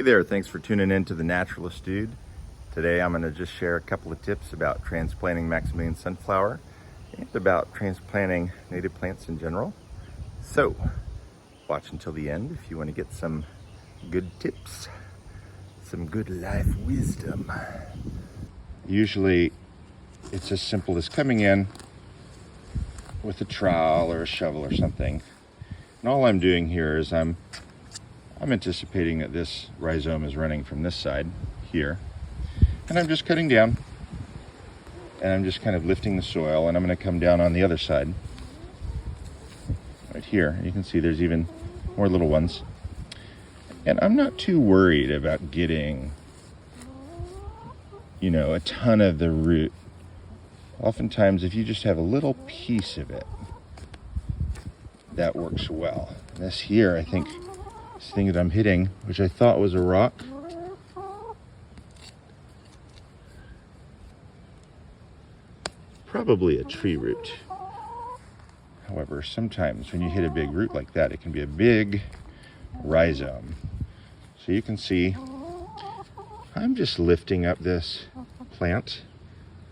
Hey there, thanks for tuning in to The Naturalist Dude. Today I'm going to just share a couple of tips about transplanting Maximilian sunflower and about transplanting native plants in general. So, watch until the end if you want to get some good tips, some good life wisdom. Usually it's as simple as coming in with a trowel or a shovel or something. And all I'm doing here is I'm anticipating that this rhizome is running from this side here. And I'm just cutting down. And I'm just kind of lifting the soil, and I'm going to come down on the other side. Right here. You can see there's even more little ones. And I'm not too worried about getting, a ton of the root. Oftentimes, if you just have a little piece of it, that works well. This here, I think, this thing that I'm hitting, which I thought was a rock, probably a tree root. However, sometimes when you hit a big root like that, it can be a big rhizome. So you can see, I'm just lifting up this plant.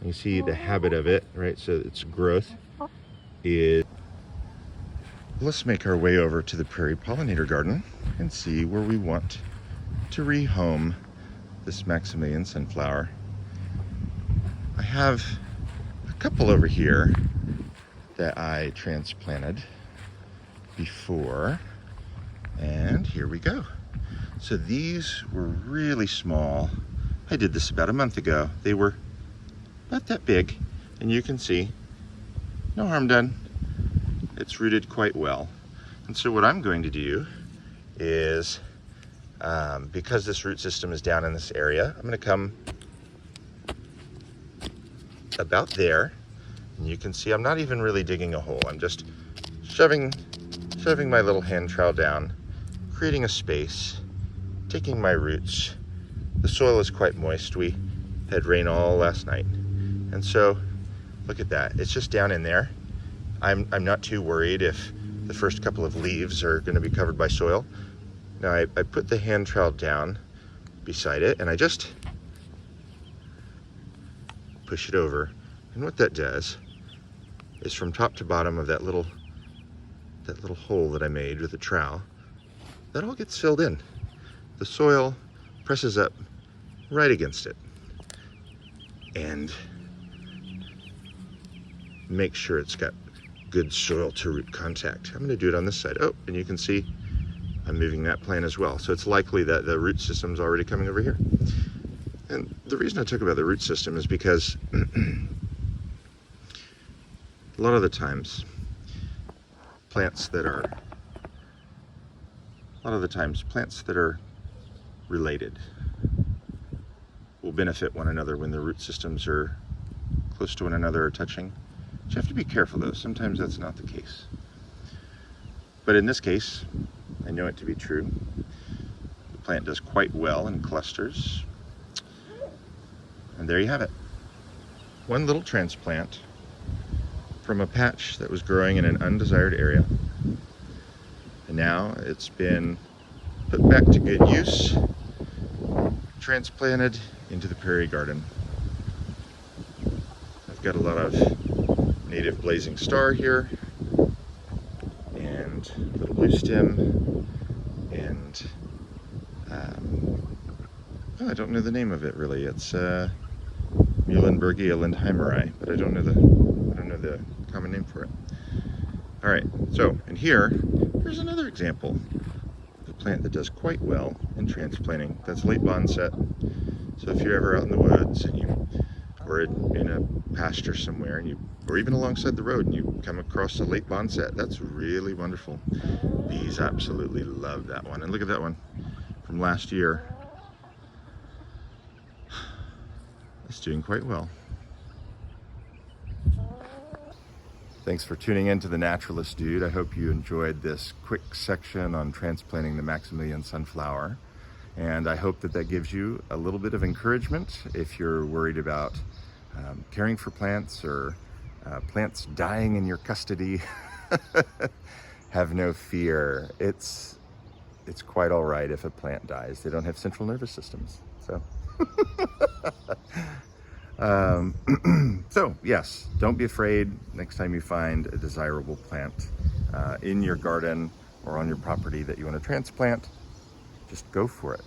You see the habit of it, right? So its growth is... Let's make our way over to the prairie pollinator garden and see where we want to rehome this Maximilian sunflower. I have a couple over here that I transplanted before, and here we go. So these were really small. I did this about a month ago. They were not that big, and you can see no harm done. It's rooted quite well. And so what I'm going to do is, because this root system is down in this area, I'm going to come about there. And you can see I'm not even really digging a hole. I'm just shoving my little hand trowel down, creating a space, taking my roots. The soil is quite moist. We had rain all last night. And so look at that. It's just down in there. I'm not too worried if the first couple of leaves are going to be covered by soil. Now I put the hand trowel down beside it, and I just push it over. And what that does is, from top to bottom of that little hole that I made with the trowel, that all gets filled in. The soil presses up right against it and make sure it's got good soil to root contact. I'm going to do it on this side. Oh, and you can see I'm moving that plant as well. So it's likely that the root system's already coming over here. And the reason I talk about the root system is because a lot of the times plants that are related will benefit one another when the root systems are close to one another or touching. But you have to be careful though, sometimes that's not the case. But in this case, I know it to be true. The plant does quite well in clusters. And there you have it. One little transplant from a patch that was growing in an undesired area. And now it's been put back to good use, transplanted into the prairie garden. I've got a lot of native blazing star here, and little blue stem, and I don't know the name of it really. It's Muhlenbergia lindheimeri, but I don't know the common name for it. All right, so in here's another example of a plant that does quite well in transplanting. That's late boncet. So if you're ever out in the woods and or in a pasture somewhere, or even alongside the road, and you come across a late boncet, that's really wonderful. Bees absolutely love that one. And look at that one from last year. It's doing quite well. Thanks for tuning in to The Naturalist Dude. I hope you enjoyed this quick section on transplanting the Maximilian sunflower. And I hope that gives you a little bit of encouragement if you're worried about caring for plants or plants dying in your custody. Have no fear. It's it's quite all right if a plant dies. They don't have central nervous systems, so. So yes, don't be afraid next time you find a desirable plant in your garden or on your property that you want to transplant. Just go for it.